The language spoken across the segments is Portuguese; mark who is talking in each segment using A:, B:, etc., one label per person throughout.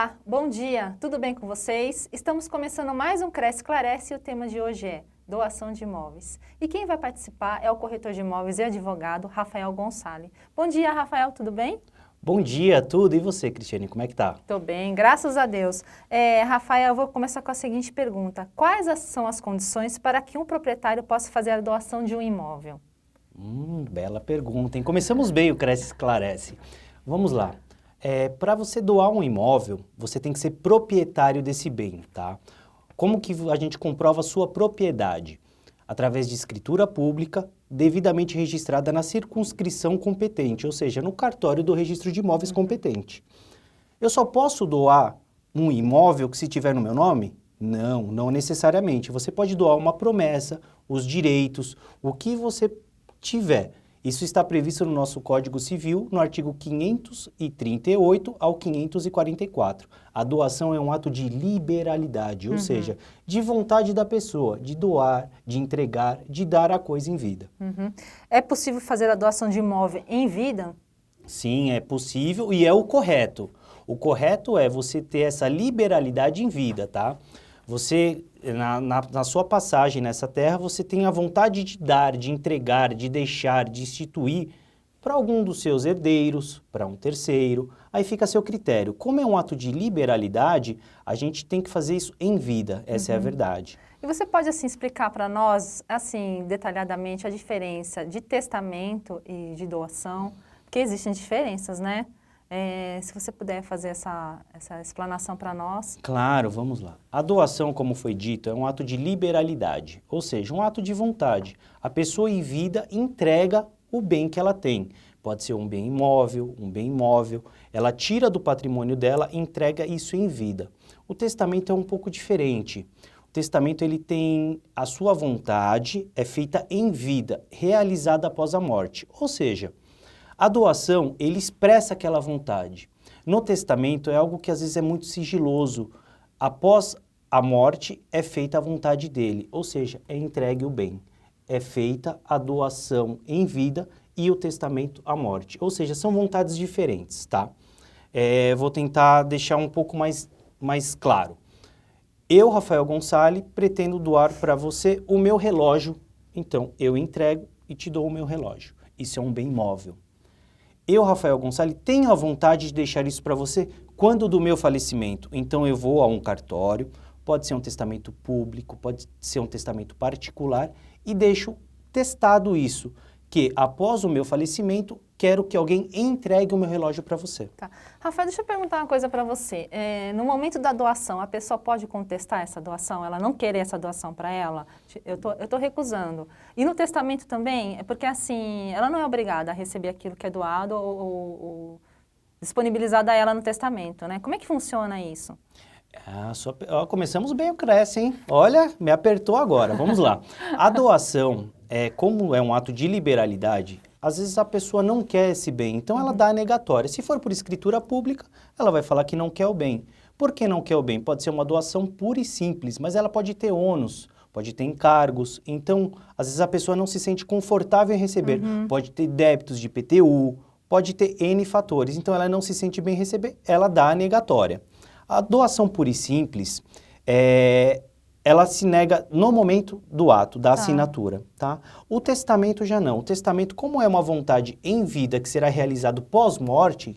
A: Olá, bom dia, tudo bem com vocês? Estamos começando mais um Cresce Esclarece e o tema de hoje é doação de imóveis. E quem vai participar é o corretor de imóveis e advogado Rafael Gonçalves. Bom dia, Rafael, tudo bem?
B: Bom dia, tudo. E você, Cristiane, como é que tá?
A: Tô bem, graças a Deus. Rafael, eu vou começar com a seguinte pergunta. Quais são as condições para que um proprietário possa fazer a doação de um imóvel?
B: Bela pergunta, hein? Começamos bem o Cresce Esclarece. Vamos lá. Para você doar um imóvel, você tem que ser proprietário desse bem, tá? Como que a gente comprova a sua propriedade? Através de escritura pública, devidamente registrada na circunscrição competente, ou seja, no cartório do registro de imóveis competente. Eu só posso doar um imóvel que se tiver no meu nome? Não, não necessariamente. Você pode doar uma promessa, os direitos, o que você tiver. Isso está previsto no nosso Código Civil, no artigo 538 ao 544. A doação é um ato de liberalidade, ou seja, de vontade da pessoa, de doar, de entregar, de dar a coisa em vida.
A: É possível fazer a doação de imóvel em vida?
B: Sim, é possível e é o correto. O correto é você ter essa liberalidade em vida, tá? Você, na sua passagem nessa terra, você tem a vontade de dar, de entregar, de deixar, de instituir para algum dos seus herdeiros, para um terceiro, aí fica a seu critério. Como é um ato de liberalidade, a gente tem que fazer isso em vida, essa é a verdade.
A: E você pode, assim, explicar para nós, assim, detalhadamente, a diferença de testamento e de doação? Porque existem diferenças, né? Se você puder fazer essa explanação para nós.
B: Claro, vamos lá. A doação, como foi dito, é um ato de liberalidade, ou seja, um ato de vontade. A pessoa em vida entrega o bem que ela tem. Pode ser um bem imóvel, ela tira do patrimônio dela e entrega isso em vida. O testamento é um pouco diferente. O testamento ele tem a sua vontade, é feita em vida, realizada após a morte. Ou seja, a doação, ele expressa aquela vontade. No testamento é algo que às vezes é muito sigiloso. Após a morte é feita a vontade dele, ou seja, é entregue o bem. É feita a doação em vida e o testamento à morte. Ou seja, são vontades diferentes, tá? Vou tentar deixar um pouco mais claro. Eu, Rafael Gonçalves, pretendo doar para você o meu relógio. Então, eu entrego e te dou o meu relógio. Isso é um bem móvel. Eu, Rafael Gonçalves, tenho a vontade de deixar isso para você quando do meu falecimento. Então, eu vou a um cartório, pode ser um testamento público, pode ser um testamento particular, e deixo testado isso, que após o meu falecimento, quero que alguém entregue o meu relógio para você.
A: Tá. Rafael, deixa eu perguntar uma coisa para você. No momento da doação, a pessoa pode contestar essa doação? Ela não querer essa doação para ela? Eu tô recusando. E no testamento também? É porque, assim, ela não é obrigada a receber aquilo que é doado ou disponibilizado a ela no testamento, né? Como é que funciona isso?
B: Começamos bem o Cresce, hein? Olha, me apertou agora. Vamos lá. A doação, como é um ato de liberalidade, às vezes a pessoa não quer esse bem, então ela dá a negatória. Se for por escritura pública, ela vai falar que não quer o bem. Por que não quer o bem? Pode ser uma doação pura e simples, mas ela pode ter ônus, pode ter encargos. Então, às vezes a pessoa não se sente confortável em receber. Pode ter débitos de IPTU, pode ter N fatores. Então, ela não se sente bem em receber, ela dá a negatória. A doação pura e simples, ela se nega no momento do ato, da assinatura, tá? O testamento já não. O testamento, como é uma vontade em vida que será realizado pós-morte,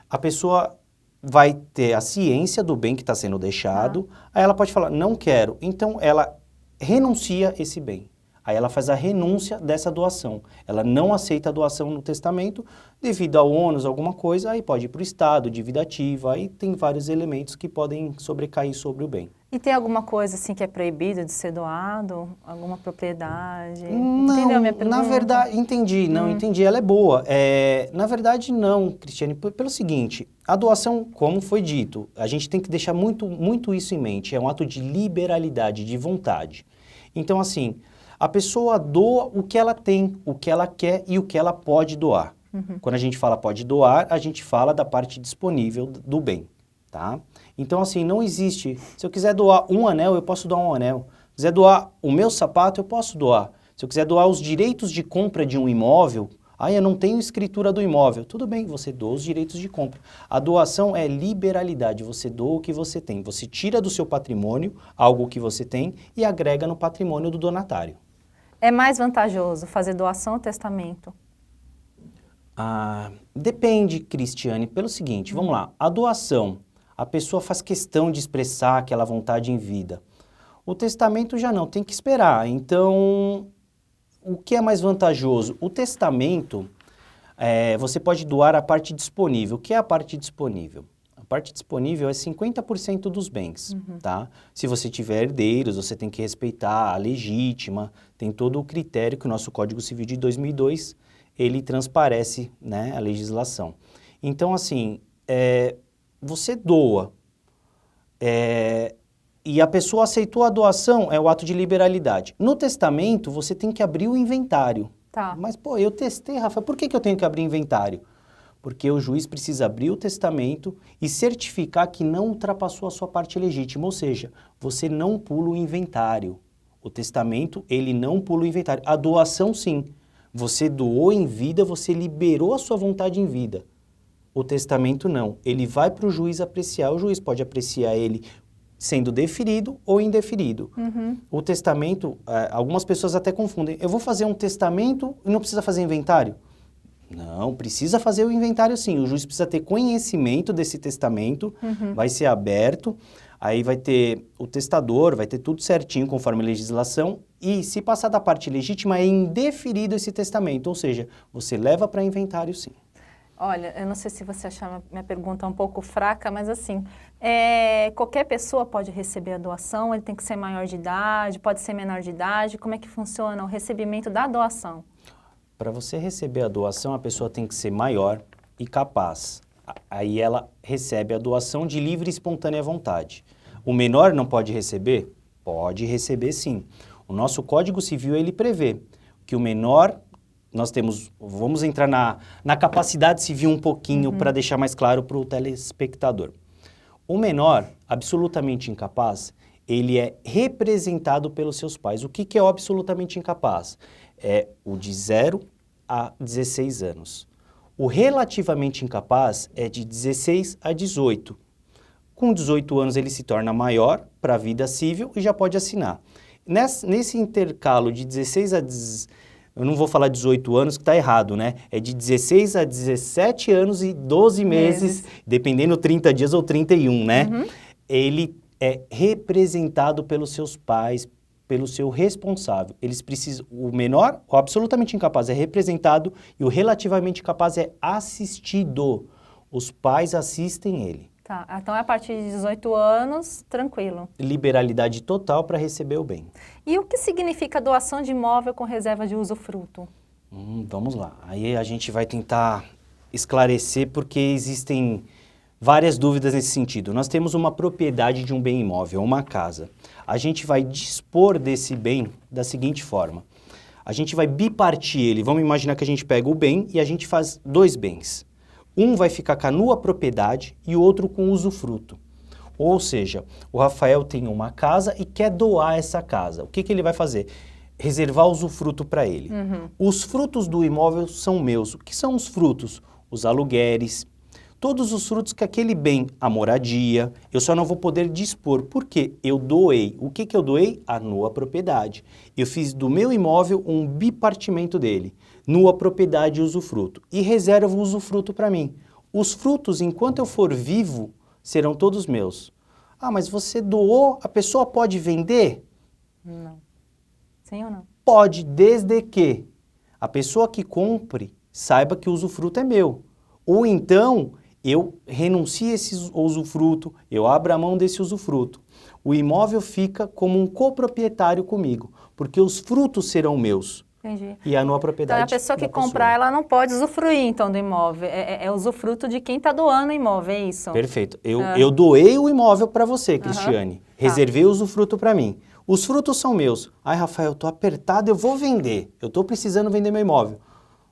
B: a pessoa vai ter a ciência do bem que está sendo deixado, aí ela pode falar, não quero. Então, ela renuncia esse bem. Aí ela faz a renúncia dessa doação. Ela não aceita a doação no testamento devido ao ônus, alguma coisa, aí pode ir para o Estado, dívida ativa, aí tem vários elementos que podem sobrecair sobre o bem.
A: E tem alguma coisa assim que é proibido de ser doado? Alguma propriedade?
B: Não,
A: entendeu a minha pergunta?
B: na verdade, entendi, entendi, ela é boa. Na verdade, não, Cristiane, pelo seguinte, a doação, como foi dito, a gente tem que deixar muito isso em mente, é um ato de liberalidade, de vontade. Então, assim, a pessoa doa o que ela tem, o que ela quer e o que ela pode doar. Quando a gente fala pode doar, a gente fala da parte disponível do bem, tá? Então, assim, não existe. Se eu quiser doar um anel, eu posso doar um anel. Se quiser doar o meu sapato, eu posso doar. Se eu quiser doar os direitos de compra de um imóvel, Ah, eu não tenho escritura do imóvel. Tudo bem, você doa os direitos de compra. A doação é liberalidade, você doa o que você tem. Você tira do seu patrimônio algo que você tem e agrega no patrimônio do donatário.
A: É mais vantajoso fazer doação ou testamento?
B: Ah, depende, Cristiane, pelo seguinte, vamos lá. A doação, a pessoa faz questão de expressar aquela vontade em vida. O testamento já não, tem que esperar. Então, o que é mais vantajoso? O testamento, você pode doar a parte disponível. O que é a parte disponível? A parte disponível é 50% dos bens, tá? Se você tiver herdeiros, você tem que respeitar a legítima, tem todo o critério que o nosso Código Civil de 2002, ele transparece, né, a legislação. Então, assim, você doa, e a pessoa aceitou a doação, é o ato de liberalidade. No testamento, você tem que abrir o inventário.
A: Tá.
B: Mas, pô, eu testei, Rafa, por que eu tenho que abrir inventário? Porque o juiz precisa abrir o testamento e certificar que não ultrapassou a sua parte legítima, ou seja, você não pula o inventário. O testamento, ele não pula o inventário. A doação, sim. Você doou em vida, você liberou a sua vontade em vida. O testamento, não. Ele vai para o juiz apreciar. O juiz pode apreciar ele sendo deferido ou indeferido. O testamento, algumas pessoas até confundem. Eu vou fazer um testamento e não precisa fazer inventário? Não, precisa fazer o inventário sim. O juiz precisa ter conhecimento desse testamento, vai ser aberto, aí vai ter o testador, vai ter tudo certinho conforme a legislação, e se passar da parte legítima é indeferido esse testamento, ou seja, você leva para inventário sim.
A: Olha, eu não sei se você achar minha pergunta um pouco fraca, mas assim, qualquer pessoa pode receber a doação, ele tem que ser maior de idade, pode ser menor de idade, como é que funciona o recebimento da doação?
B: Para você receber a doação, a pessoa tem que ser maior e capaz. Aí ela recebe a doação de livre e espontânea vontade. O menor não pode receber? Pode receber sim. O nosso Código Civil, ele prevê que o menor, nós temos, vamos entrar na capacidade civil um pouquinho para deixar mais claro para o telespectador. O menor, absolutamente incapaz, ele é representado pelos seus pais. O que é o absolutamente incapaz? É o de 0 a 16 anos. O relativamente incapaz é de 16 a 18. Com 18 anos ele se torna maior para a vida civil e já pode assinar. Nesse intercalo de 16 a 18, eu não vou falar 18 anos que está errado, né? É de 16 a 17 anos e 12 meses, dependendo 30 dias ou 31, né? Ele é representado pelos seus pais, pelo seu responsável. Eles precisam, o menor, o absolutamente incapaz é representado e o relativamente capaz é assistido. Os pais assistem ele.
A: Tá, então a partir de 18 anos, tranquilo.
B: Liberalidade total para receber o bem.
A: E o que significa doação de imóvel com reserva de usufruto?
B: Vamos lá. Aí a gente vai tentar esclarecer porque existem várias dúvidas nesse sentido. Nós temos uma propriedade de um bem imóvel, uma casa. A gente vai dispor desse bem da seguinte forma. A gente vai bipartir ele. Vamos imaginar que a gente pega o bem e a gente faz dois bens. Um vai ficar com a nua propriedade e o outro com usufruto. Ou seja, o Rafael tem uma casa e quer doar essa casa. O que ele vai fazer? Reservar usufruto para ele. Os frutos do imóvel são meus. O que são os frutos? Os aluguéis, todos os frutos que aquele bem, a moradia, eu só não vou poder dispor. Por quê? Eu doei. O que eu doei? A nua propriedade. Eu fiz do meu imóvel um bipartimento dele. Nua propriedade e usufruto. E reservo o usufruto para mim. Os frutos, enquanto eu for vivo, serão todos meus. Ah, mas você doou, a pessoa pode vender?
A: Não. Sim ou não?
B: Pode, desde que a pessoa que compre saiba que o usufruto é meu. Ou então, eu renuncio a esse usufruto, eu abro a mão desse usufruto. O imóvel fica como um coproprietário comigo, porque os frutos serão meus.
A: Entendi.
B: E a nua propriedade
A: Então, a pessoa que comprar, ela não pode usufruir, então, do imóvel. É usufruto de quem está doando o imóvel, é isso?
B: Perfeito. Eu doei o imóvel para você, Cristiane. Reservei o usufruto para mim. Os frutos são meus. Ai, Rafael, eu estou apertado, eu vou vender. Eu estou precisando vender meu imóvel.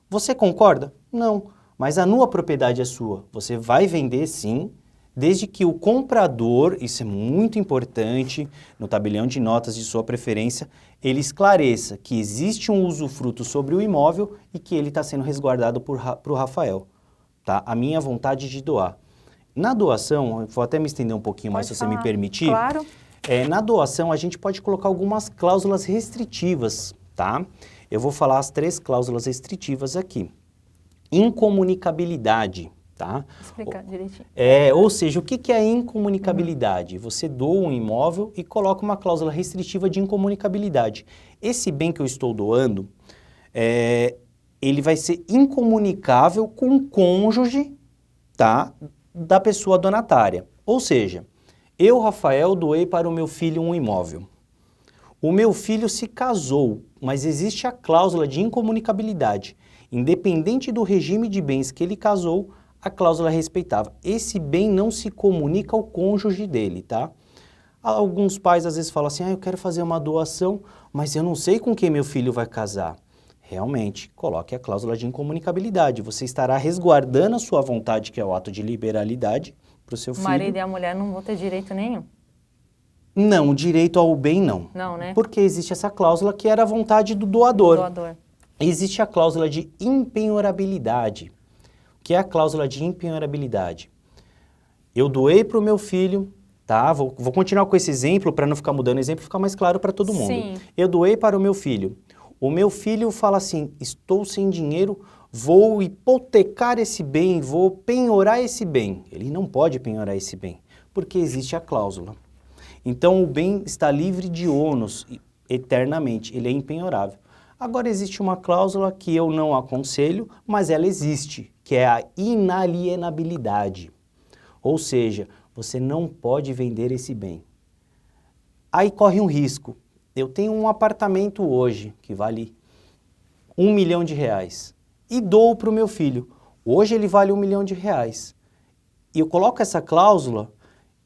B: Você concorda? Não. Mas a nua propriedade é sua. Você vai vender, sim. desde que o comprador, isso é muito importante, no tabelião de notas de sua preferência, ele esclareça que existe um usufruto sobre o imóvel e que ele está sendo resguardado para o Rafael, tá? A minha vontade de doar. Na doação, vou até me estender um pouquinho mais, se você me permitir.
A: Claro.
B: Na doação, a gente pode colocar algumas cláusulas restritivas, tá? Eu vou falar as 3 cláusulas restritivas aqui. Incomunicabilidade, tá?
A: Explicar direitinho.
B: Ou seja, o que é a incomunicabilidade? Você doa um imóvel e coloca uma cláusula restritiva de incomunicabilidade. Esse bem que eu estou doando, ele vai ser incomunicável com o cônjuge, tá, da pessoa donatária. Ou seja, eu, Rafael, doei para o meu filho um imóvel. O meu filho se casou, mas existe a cláusula de incomunicabilidade. Independente do regime de bens que ele casou, a cláusula é respeitável. Esse bem não se comunica ao cônjuge dele, tá? Alguns pais às vezes falam assim, eu quero fazer uma doação, mas eu não sei com quem meu filho vai casar. Realmente, coloque a cláusula de incomunicabilidade. Você estará resguardando a sua vontade, que é o ato de liberalidade, para o seu filho.
A: O marido e a mulher não vão ter direito nenhum.
B: Não, direito ao bem não.
A: Não, né?
B: Porque existe essa cláusula que era a vontade do doador.
A: Doador.
B: Existe a cláusula de impenhorabilidade. O que é a cláusula de impenhorabilidade? Eu doei para o meu filho, tá? Vou continuar com esse exemplo para não ficar mudando o exemplo, ficar mais claro para todo mundo.
A: Sim.
B: Eu doei para o meu filho. O meu filho fala assim, estou sem dinheiro, vou hipotecar esse bem, vou penhorar esse bem. Ele não pode penhorar esse bem, porque existe a cláusula. Então, o bem está livre de ônus eternamente, ele é impenhorável. Agora, existe uma cláusula que eu não aconselho, mas ela existe, que é a inalienabilidade. Ou seja, você não pode vender esse bem. Aí corre um risco. Eu tenho um apartamento hoje que vale R$1 milhão e dou para o meu filho. Hoje ele vale R$1 milhão. E eu coloco essa cláusula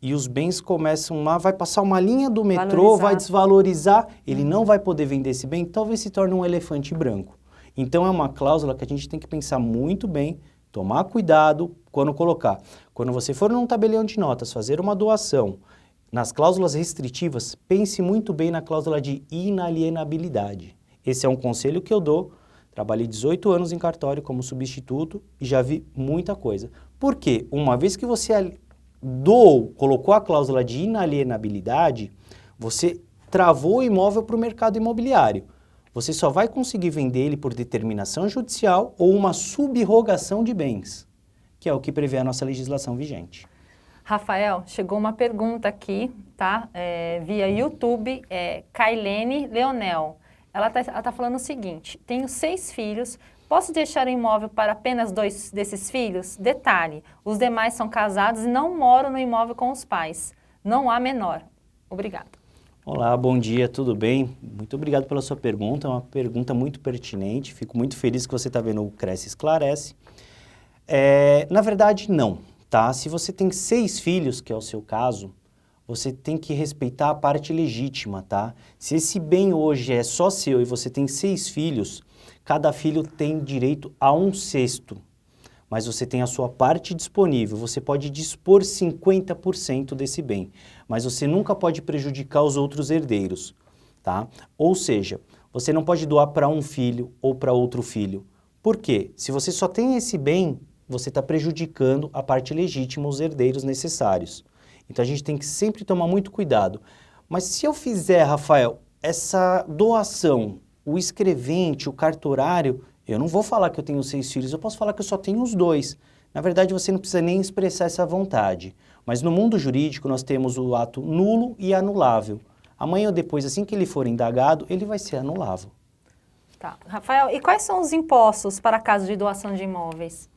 B: e os bens começam lá, vai passar uma linha do metrô, vai desvalorizar, ele não vai poder vender esse bem, talvez se torne um elefante branco. Então é uma cláusula que a gente tem que pensar muito bem, tomar cuidado quando colocar. Quando você for num tabelião de notas fazer uma doação, nas cláusulas restritivas, pense muito bem na cláusula de inalienabilidade. Esse é um conselho que eu dou. Trabalhei 18 anos em cartório como substituto e já vi muita coisa. Por quê? Uma vez que você colocou a cláusula de inalienabilidade, você travou o imóvel para o mercado imobiliário. Você só vai conseguir vender ele por determinação judicial ou uma subrrogação de bens, que é o que prevê a nossa legislação vigente.
A: Rafael, chegou uma pergunta aqui, tá? Via YouTube, Kailene Leonel. Ela tá falando o seguinte, tenho 6 filhos, posso deixar o imóvel para apenas 2 desses filhos? Detalhe, os demais são casados e não moram no imóvel com os pais. Não há menor. Obrigada.
B: Olá, bom dia, tudo bem? Muito obrigado pela sua pergunta, é uma pergunta muito pertinente. Fico muito feliz que você está vendo o Cresce Esclarece. Na verdade, não. Tá? Se você tem 6 filhos, que é o seu caso, você tem que respeitar a parte legítima, tá? Se esse bem hoje é só seu e você tem 6 filhos, cada filho tem direito a 1/6, mas você tem a sua parte disponível, você pode dispor 50% desse bem, mas você nunca pode prejudicar os outros herdeiros, tá? Ou seja, você não pode doar para um filho ou para outro filho. Por quê? Se você só tem esse bem, você está prejudicando a parte legítima, os herdeiros necessários. Então, a gente tem que sempre tomar muito cuidado. Mas se eu fizer, Rafael, essa doação, o escrevente, o cartorário, eu não vou falar que eu tenho 6 filhos, eu posso falar que eu só tenho os 2. Na verdade, você não precisa nem expressar essa vontade. Mas no mundo jurídico, nós temos o ato nulo e anulável. Amanhã ou depois, assim que ele for indagado, ele vai ser anulável.
A: Tá. Rafael, e quais são os impostos para casos de doação de imóveis?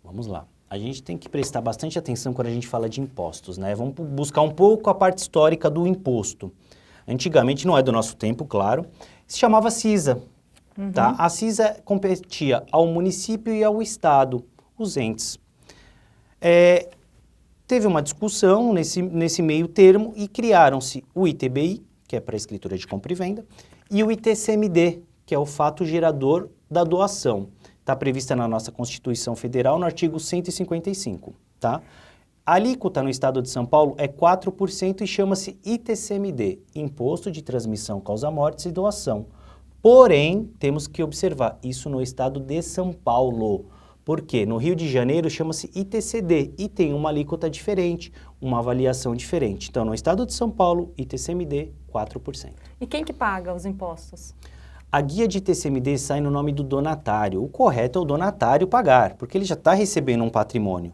B: Vamos lá. A gente tem que prestar bastante atenção quando a gente fala de impostos, né? Vamos buscar um pouco a parte histórica do imposto. Antigamente, não é do nosso tempo, claro, se chamava CISA, tá? A CISA competia ao município e ao estado, os entes. Teve uma discussão nesse meio termo e criaram-se o ITBI, que é para escritura de compra e venda, e o ITCMD, que é o fato gerador da doação. Está prevista na nossa Constituição Federal, no artigo 155, tá? A alíquota no estado de São Paulo é 4% e chama-se ITCMD, Imposto de Transmissão Causa-Mortes e Doação. Porém, temos que observar isso no estado de São Paulo. Por quê? No Rio de Janeiro chama-se ITCD e tem uma alíquota diferente, uma avaliação diferente. Então, no estado de São Paulo, ITCMD, 4%.
A: E quem que paga os impostos?
B: A guia de ITCMD sai no nome do donatário. O correto é o donatário pagar, porque ele já está recebendo um patrimônio.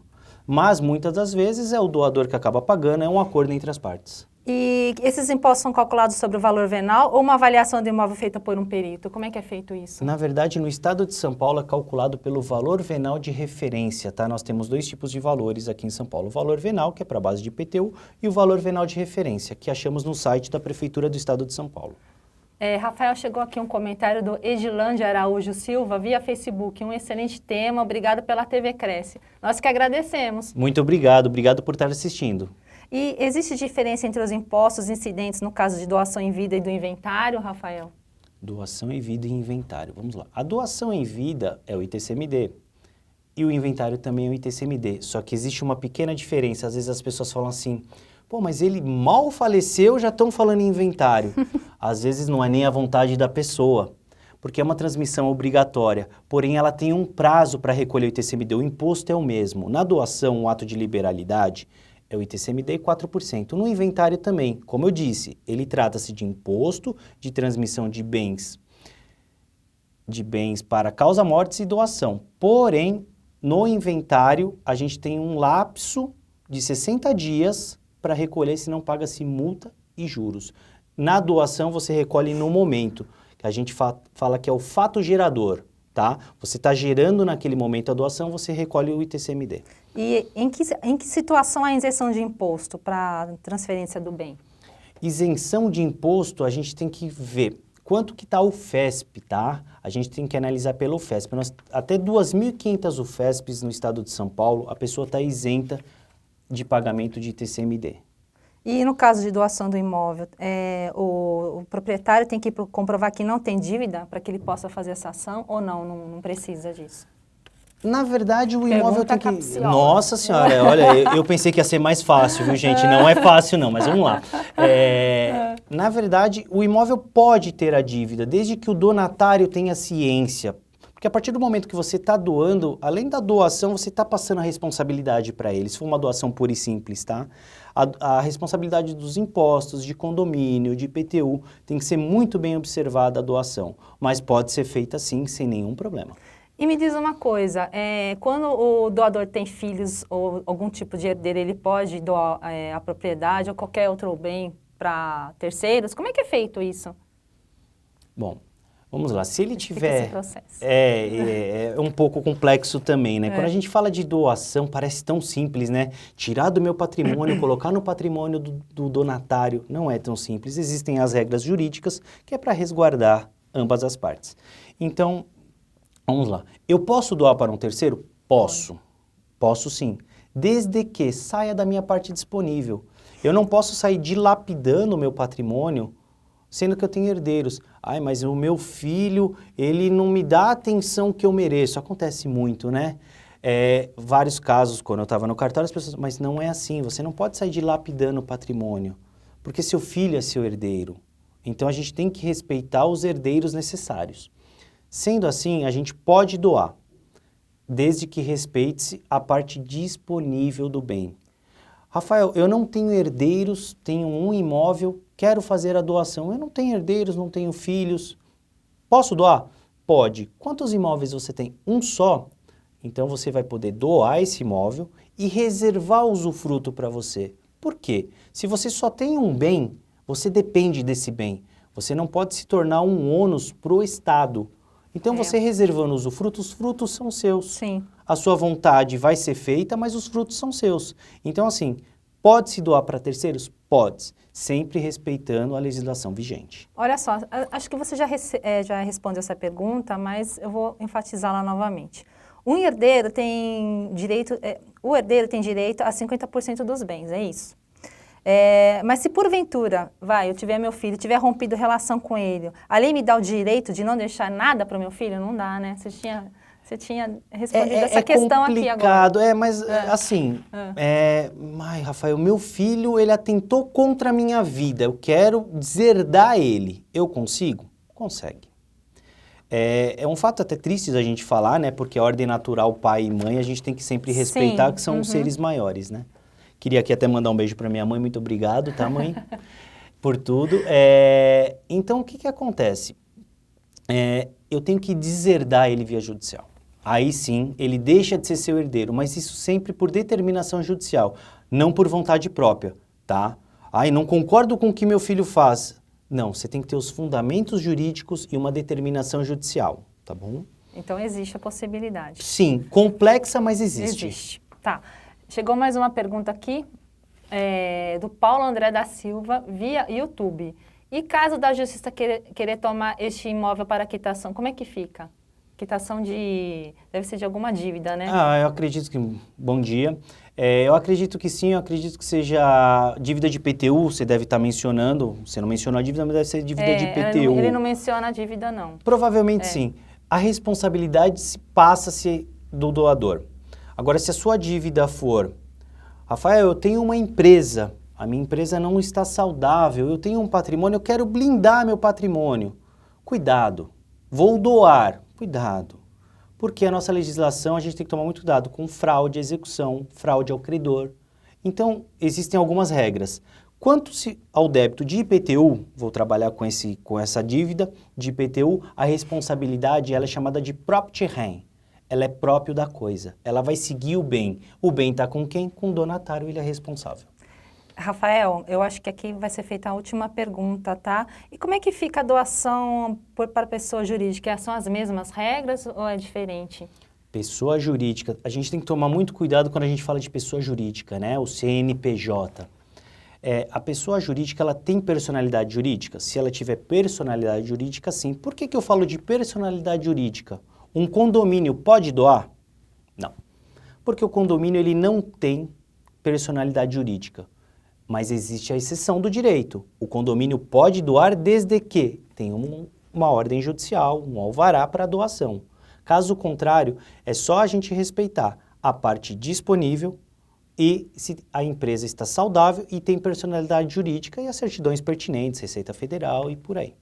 B: Mas, muitas das vezes, é o doador que acaba pagando, é um acordo entre as partes.
A: E esses impostos são calculados sobre o valor venal ou uma avaliação do imóvel feita por um perito? Como é que é feito isso?
B: Na verdade, no estado de São Paulo é calculado pelo valor venal de referência, tá? Nós temos dois tipos de valores aqui em São Paulo. O valor venal, que é para a base de IPTU, e o valor venal de referência, que achamos no site da Prefeitura do Estado de São Paulo.
A: Rafael, chegou aqui um comentário do Edilândia Araújo Silva via Facebook. Um excelente tema, obrigado pela TV Cresce. Nós que agradecemos.
B: Muito obrigado, obrigado por estar assistindo.
A: E existe diferença entre os impostos incidentes no caso de doação em vida e do inventário, Rafael?
B: Doação em vida e inventário, vamos lá. A doação em vida é o ITCMD e o inventário também é o ITCMD, só que existe uma pequena diferença. Às vezes as pessoas falam assim, pô, mas ele mal faleceu, já estão falando em inventário. Às vezes não é nem a vontade da pessoa, porque é uma transmissão obrigatória, porém ela tem um prazo para recolher o ITCMD, o imposto é o mesmo. Na doação, o ato de liberalidade é o ITCMD e 4%. No inventário também, como eu disse, ele trata-se de imposto de transmissão de bens para causa-mortes e doação. Porém, no inventário, a gente tem um lapso de 60 dias para recolher, senão paga-se multa e juros. Na doação, você recolhe no momento, que a gente fala que é o fato gerador, tá? Você está gerando naquele momento a doação, você recolhe o ITCMD.
A: E em que situação há isenção de imposto para transferência do bem?
B: Isenção de imposto, a gente tem que ver quanto que está o FESP, tá? A gente tem que analisar pelo FESP. Até 2.500 UFESPs no estado de São Paulo, a pessoa está isenta de pagamento de ITCMD.
A: E no caso de doação do imóvel, o proprietário tem que comprovar que não tem dívida para que ele possa fazer essa ação ou não precisa disso?
B: Na verdade, o imóvel tem que...
A: Capciosa.
B: Nossa senhora, olha, eu pensei que ia ser mais fácil, viu, gente? Não é fácil não, mas vamos lá. Na verdade, o imóvel pode ter a dívida, desde que o donatário tenha ciência. Porque a partir do momento que você está doando, além da doação, você está passando a responsabilidade para ele. Se for uma doação pura e simples, tá? A responsabilidade dos impostos, de condomínio, de IPTU, tem que ser muito bem observada a doação. Mas pode ser feita sim, sem nenhum problema.
A: E me diz uma coisa, quando o doador tem filhos ou algum tipo de herdeiro, ele pode doar a propriedade ou qualquer outro bem para terceiros? Como é que é feito isso?
B: Bom, vamos lá, se ele
A: Explica
B: tiver...
A: esse processo.
B: É um pouco complexo também, né? Quando a gente fala de doação, parece tão simples, né? Tirar do meu patrimônio, colocar no patrimônio do donatário, não é tão simples. Existem as regras jurídicas que é para resguardar ambas as partes. Então, vamos lá. Eu posso doar para um terceiro? Posso. Posso sim. Desde que saia da minha parte disponível. Eu não posso sair dilapidando o meu patrimônio, sendo que eu tenho herdeiros. Ai, mas o meu filho, ele não me dá a atenção que eu mereço. Acontece muito, né? Vários casos, quando eu estava no cartório, as pessoas... Mas não é assim, você não pode sair dilapidando o patrimônio, porque seu filho é seu herdeiro. Então, a gente tem que respeitar os herdeiros necessários. Sendo assim, a gente pode doar, desde que respeite-se a parte disponível do bem. Rafael, eu não tenho herdeiros, tenho um imóvel, quero fazer a doação. Eu não tenho herdeiros, não tenho filhos. Posso doar? Pode. Quantos imóveis você tem? Um só? Então você vai poder doar esse imóvel e reservar o usufruto para você. Por quê? Se você só tem um bem, você depende desse bem. Você não pode se tornar um ônus para o Estado. Então, você reservando os frutos são seus.
A: Sim.
B: A sua vontade vai ser feita, mas os frutos são seus. Então, assim, pode-se doar para terceiros? Pode, sempre respeitando a legislação vigente.
A: Olha só, acho que você já respondeu essa pergunta, mas eu vou enfatizá-la novamente. O herdeiro tem direito a 50% dos bens, é isso? Mas se porventura, eu tiver meu filho, tiver rompido relação com ele, a lei me dá o direito de não deixar nada para o meu filho? Não dá, né? Você Você tinha respondido essa questão aqui agora.
B: É complicado, mas assim, ai, Rafael, meu filho, ele atentou contra a minha vida, eu quero deserdar ele. Eu consigo? Consegue. É um fato até triste da gente falar, né? Porque a ordem natural, pai e mãe, a gente tem que sempre respeitar,
A: Sim,
B: que são os seres maiores, né? Queria aqui até mandar um beijo para minha mãe, muito obrigado, tá, mãe? Por tudo. Então, o que acontece? Eu tenho que deserdar ele via judicial. Aí sim, ele deixa de ser seu herdeiro, mas isso sempre por determinação judicial, não por vontade própria, tá? Ai, não concordo com o que meu filho faz. Não, você tem que ter os fundamentos jurídicos e uma determinação judicial, tá bom?
A: Então, existe a possibilidade.
B: Sim, complexa, mas existe.
A: Existe. Tá. Chegou mais uma pergunta aqui, do Paulo André da Silva, via YouTube. E caso da justiça querer tomar este imóvel para quitação, como é que fica? Quitação deve ser de alguma dívida, né?
B: Eu acredito que... Bom dia. Eu acredito que sim, eu acredito que seja dívida de IPTU, você deve estar mencionando. Você não mencionou a dívida, mas deve ser dívida de IPTU.
A: Ele não menciona a dívida, não.
B: Provavelmente sim. A responsabilidade passa-se do doador. Agora, se a sua dívida for... Rafael, eu tenho uma empresa, a minha empresa não está saudável, eu tenho um patrimônio, eu quero blindar meu patrimônio. Cuidado. Vou doar. Cuidado. Porque a nossa legislação, a gente tem que tomar muito cuidado com fraude à execução, fraude ao credor. Então, existem algumas regras. Quanto ao débito de IPTU, vou trabalhar com essa dívida de IPTU, a responsabilidade ela é chamada de property rem. Ela é próprio da coisa. Ela vai seguir o bem. O bem está com quem? Com o donatário, ele é responsável.
A: Rafael, eu acho que aqui vai ser feita a última pergunta, tá? E como é que fica a doação para pessoa jurídica? São as mesmas regras ou é diferente?
B: Pessoa jurídica, a gente tem que tomar muito cuidado quando a gente fala de pessoa jurídica, né? O CNPJ. A pessoa jurídica, ela tem personalidade jurídica? Se ela tiver personalidade jurídica, sim. Por que eu falo de personalidade jurídica? Um condomínio pode doar? Não. Porque o condomínio, ele não tem personalidade jurídica. Mas existe a exceção do direito. O condomínio pode doar desde que tenha uma ordem judicial, um alvará para doação. Caso contrário, é só a gente respeitar a parte disponível e se a empresa está saudável e tem personalidade jurídica e as certidões pertinentes, Receita Federal e por aí.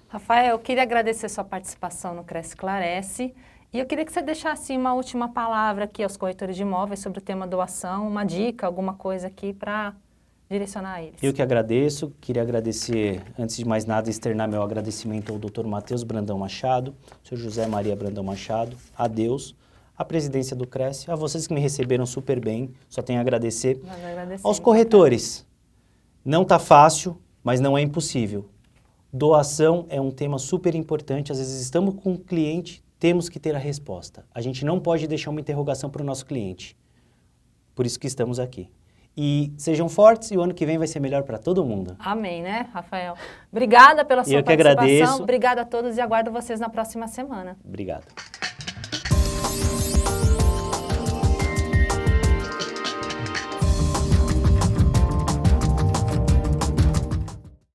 A: Rafael, eu queria agradecer sua participação no Cresce Esclarece e eu queria que você deixasse uma última palavra aqui aos corretores de imóveis sobre o tema doação, uma dica, alguma coisa aqui para direcionar a eles.
B: Eu que agradeço, queria agradecer, antes de mais nada, externar meu agradecimento ao Dr. Matheus Brandão Machado, Sr. José Maria Brandão Machado, a Deus, a presidência do Cresce, a vocês que me receberam super bem, só tenho a agradecer. Aos corretores, não está fácil, mas não é impossível. Doação é um tema super importante, às vezes estamos com um cliente, temos que ter a resposta. A gente não pode deixar uma interrogação para o nosso cliente, por isso que estamos aqui. E sejam fortes e o ano que vem vai ser melhor para todo mundo.
A: Amém, né, Rafael? Obrigada pela sua participação.
B: Eu que agradeço.
A: Obrigada a todos e aguardo vocês na próxima semana.
B: Obrigado.